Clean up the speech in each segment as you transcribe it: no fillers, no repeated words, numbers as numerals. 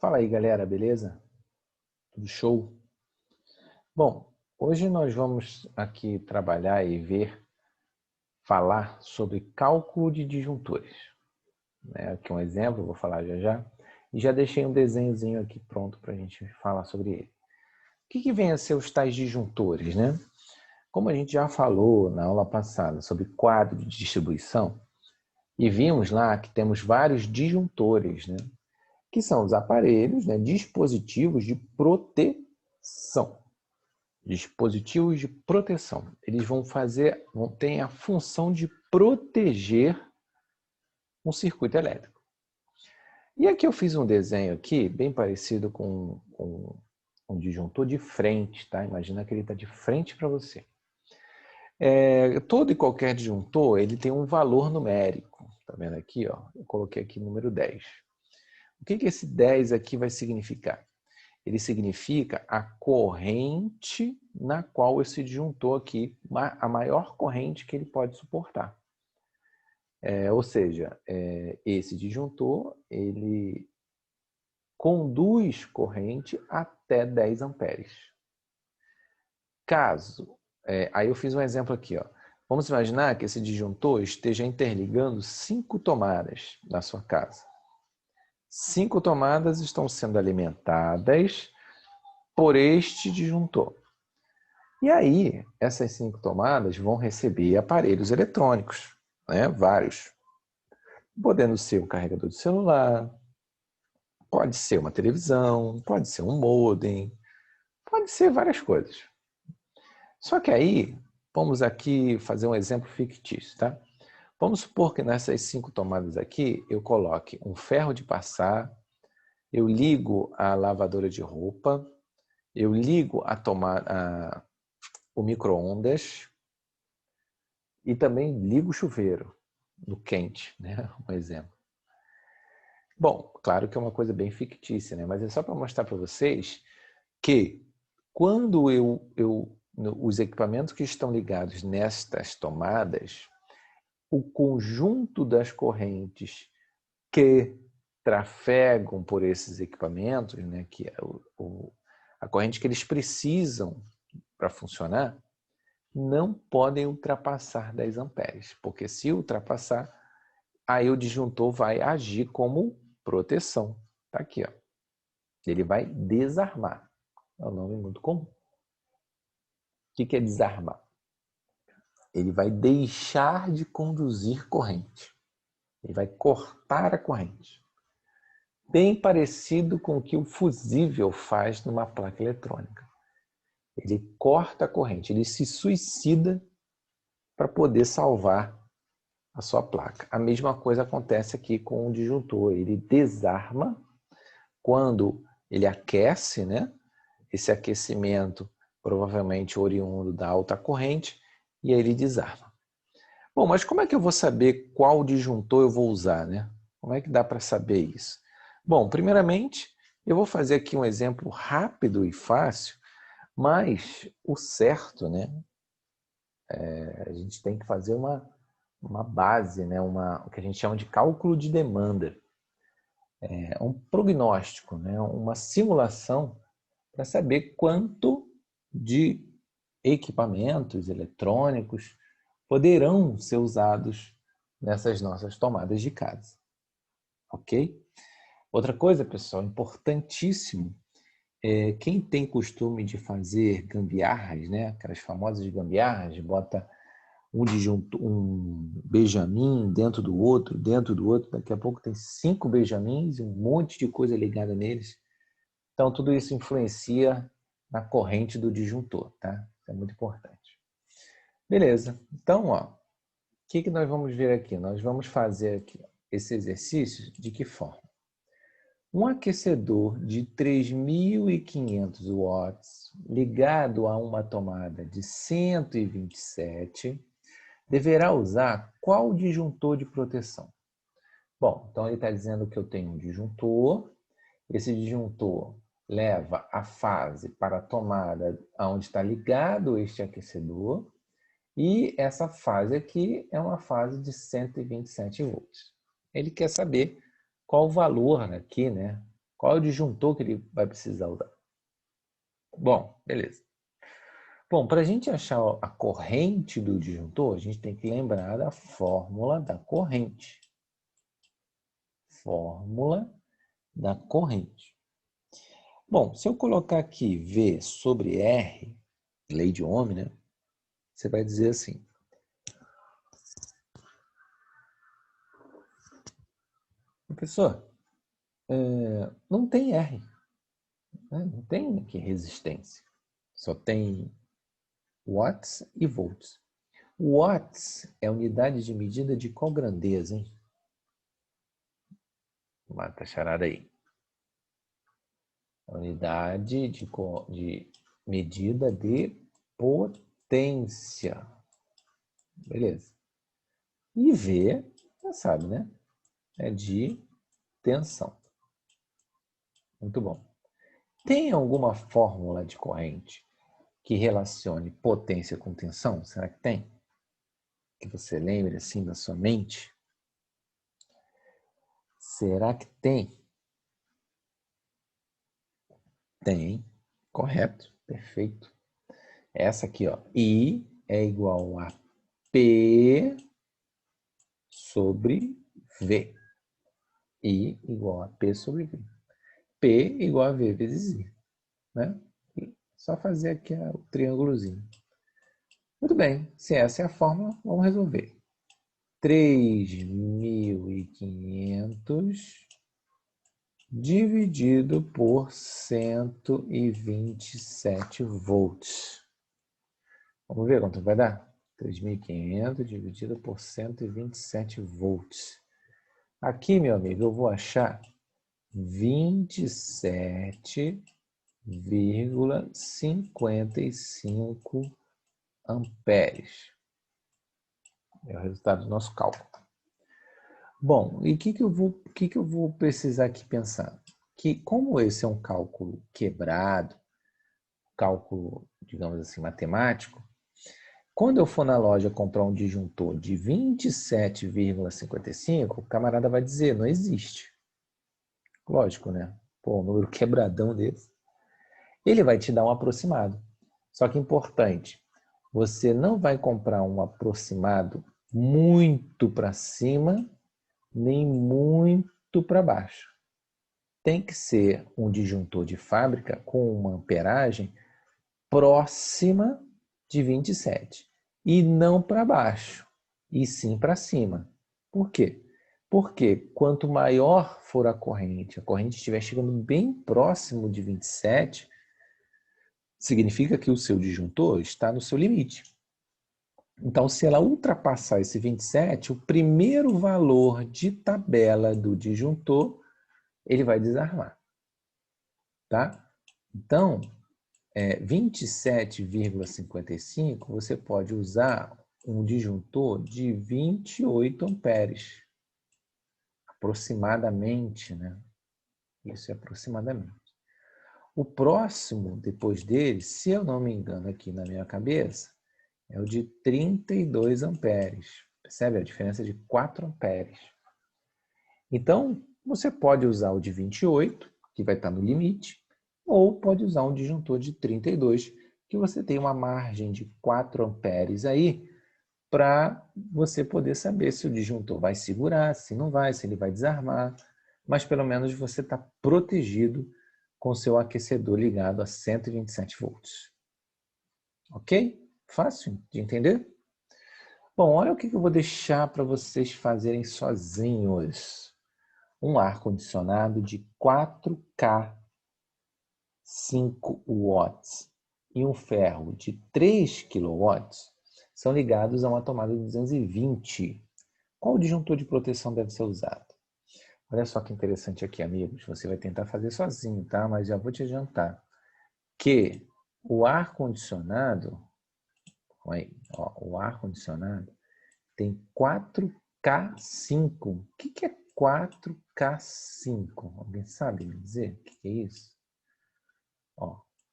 Fala aí, galera, beleza? Tudo show? Bom, hoje nós vamos aqui trabalhar e falar sobre cálculo de disjuntores. Aqui um exemplo, vou falar já já. E já deixei um desenhozinho aqui pronto para a gente falar sobre ele. O que vem a ser os tais disjuntores, né? Como a gente já falou na aula passada sobre quadro de distribuição, e vimos lá que temos vários disjuntores, né? Que são os aparelhos, né? Dispositivos de proteção. Dispositivos de proteção. Eles ter a função de proteger um circuito elétrico. E aqui eu fiz um desenho aqui, bem parecido com um disjuntor de frente, tá? Imagina que ele está de frente para você. Todo e qualquer disjuntor, ele tem um valor numérico. Tá vendo aqui, ó? Eu coloquei aqui número 10. O que esse 10 aqui vai significar? Ele significa a corrente na qual esse disjuntor aqui, a maior corrente que ele pode suportar. Ou seja, esse disjuntor, ele conduz corrente até 10 amperes. Aí eu fiz um exemplo aqui, ó. Vamos imaginar que esse disjuntor esteja interligando 5 tomadas na sua casa. 5 tomadas estão sendo alimentadas por este disjuntor. E aí, essas 5 tomadas vão receber aparelhos eletrônicos, né? Vários. Podendo ser um carregador de celular, pode ser uma televisão, pode ser um modem, pode ser várias coisas. Só que aí, vamos aqui fazer um exemplo fictício, tá? Vamos supor que nessas 5 tomadas aqui, eu coloque um ferro de passar, eu ligo a lavadora de roupa, eu ligo o micro-ondas e também ligo o chuveiro no quente, né? Um exemplo. Bom, claro que é uma coisa bem fictícia, né? Mas é só para mostrar para vocês que quando os equipamentos que estão ligados nestas tomadas, o conjunto das correntes que trafegam por esses equipamentos, né? Que é a corrente que eles precisam para funcionar, não podem ultrapassar 10 amperes, porque se ultrapassar, aí o disjuntor vai agir como proteção. Tá aqui, ó. Ele vai desarmar. É um nome muito comum. O que é desarmar? Ele vai deixar de conduzir corrente. Ele vai cortar a corrente. Bem parecido com o que o fusível faz numa placa eletrônica. Ele corta a corrente, ele se suicida para poder salvar a sua placa. A mesma coisa acontece aqui com o disjuntor. Ele desarma quando ele aquece, né? Esse aquecimento provavelmente oriundo da alta corrente, e aí ele desarma. Bom, mas como é que eu vou saber qual disjuntor eu vou usar, né? Como é que dá para saber isso? Bom, primeiramente, eu vou fazer aqui um exemplo rápido e fácil, mas o certo, né? A gente tem que fazer uma base, né? O que a gente chama de cálculo de demanda. Um prognóstico, né? Uma simulação para saber quanto de equipamentos eletrônicos poderão ser usados nessas nossas tomadas de casa. Ok? Outra coisa, pessoal, importantíssimo, quem tem costume de fazer gambiarras, né? Aquelas famosas gambiarras, bota um Benjamin dentro do outro, daqui a pouco tem 5 Benjamins e um monte de coisa ligada neles. Então, tudo isso influencia na corrente do disjuntor, tá? Isso é muito importante. Beleza. Então, ó, o que nós vamos ver aqui? Nós vamos fazer aqui esse exercício de que forma? Um aquecedor de 3.500 watts ligado a uma tomada de 127 deverá usar qual disjuntor de proteção? Bom, então ele está dizendo que eu tenho um disjuntor, esse disjuntor leva a fase para a tomada onde está ligado este aquecedor, e essa fase aqui é uma fase de 127 volts. Ele quer saber qual o valor aqui, né? Qual é o disjuntor que ele vai precisar usar? Bom, beleza. Bom, para a gente achar a corrente do disjuntor, a gente tem que lembrar da fórmula da corrente. Fórmula da corrente. Bom, se eu colocar aqui V sobre R, lei de Ohm, né? Você vai dizer assim. Professor, não tem R, né? Não tem aqui resistência. Só tem watts e volts. Watts é a unidade de medida de qual grandeza, hein? Mata a charada aí. A unidade de medida de potência. Beleza. E V, já sabe, né? É de tensão. Muito bom. Tem alguma fórmula de corrente que relacione potência com tensão? Será que tem? Que você lembre assim da sua mente? Será que tem? Tem. Correto. Perfeito. Essa aqui, ó. I é igual a P sobre V. I igual a P sobre V. P igual a V vezes I. Né? Só fazer aqui o triângulozinho. Muito bem. Se essa é a fórmula, vamos resolver. 3.500 dividido por 127 volts. Vamos ver quanto vai dar? 3.500 dividido por 127 volts. Aqui, meu amigo, eu vou achar 27,55 amperes. É o resultado do nosso cálculo. Bom, e o que eu vou precisar aqui pensar? Que como esse é um cálculo quebrado, cálculo, digamos assim, matemático, quando eu for na loja comprar um disjuntor de 27,55, o camarada vai dizer, não existe. Lógico, né? Pô, um número quebradão desse. Ele vai te dar um aproximado. Só que importante, você não vai comprar um aproximado muito para cima, nem muito para baixo. Tem que ser um disjuntor de fábrica com uma amperagem próxima de 27 e não para baixo, e sim para cima. Por quê? Porque quanto maior for a corrente estiver chegando bem próximo de 27, significa que o seu disjuntor está no seu limite. Então, se ela ultrapassar esse 27, o primeiro valor de tabela do disjuntor, ele vai desarmar. Tá? Então, 27,55, você pode usar um disjuntor de 28 amperes. Aproximadamente, né? Isso é aproximadamente. O próximo, depois dele, se eu não me engano aqui na minha cabeça, é o de 32 amperes. Percebe a diferença de 4 amperes? Então, você pode usar o de 28, que vai estar no limite, ou pode usar um disjuntor de 32, que você tem uma margem de 4 amperes aí, para você poder saber se o disjuntor vai segurar, se não vai, se ele vai desarmar, mas pelo menos você está protegido com seu aquecedor ligado a 127 volts. Ok? Fácil de entender? Bom, olha o que eu vou deixar para vocês fazerem sozinhos. Um ar-condicionado de 4K 5 watts e um ferro de 3 kW são ligados a uma tomada de 220. Qual o disjuntor de proteção deve ser usado? Olha só que interessante aqui, amigos. Você vai tentar fazer sozinho, tá? Mas já vou te adiantar que o ar-condicionado, o ar-condicionado tem 4K5. O que é 4K5? Alguém sabe me dizer o que é isso?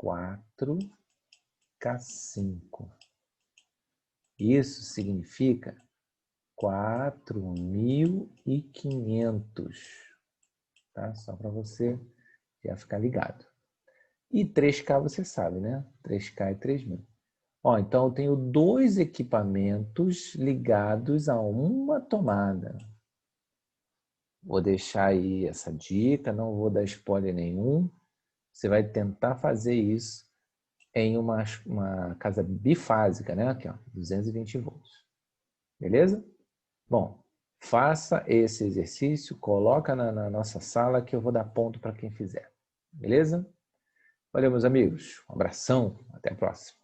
4K5. Isso significa 4.500. Tá? Só para você Já ficar ligado. E 3K você sabe, né? 3K é 3.000. Ó, então eu tenho 2 equipamentos ligados a uma tomada. Vou deixar aí essa dica, não vou dar spoiler nenhum. Você vai tentar fazer isso em uma casa bifásica, né? Aqui, ó, 220 volts. Beleza? Bom, faça esse exercício, coloca na nossa sala que eu vou dar ponto para quem fizer. Beleza? Valeu, meus amigos. Um abração. Até a próxima.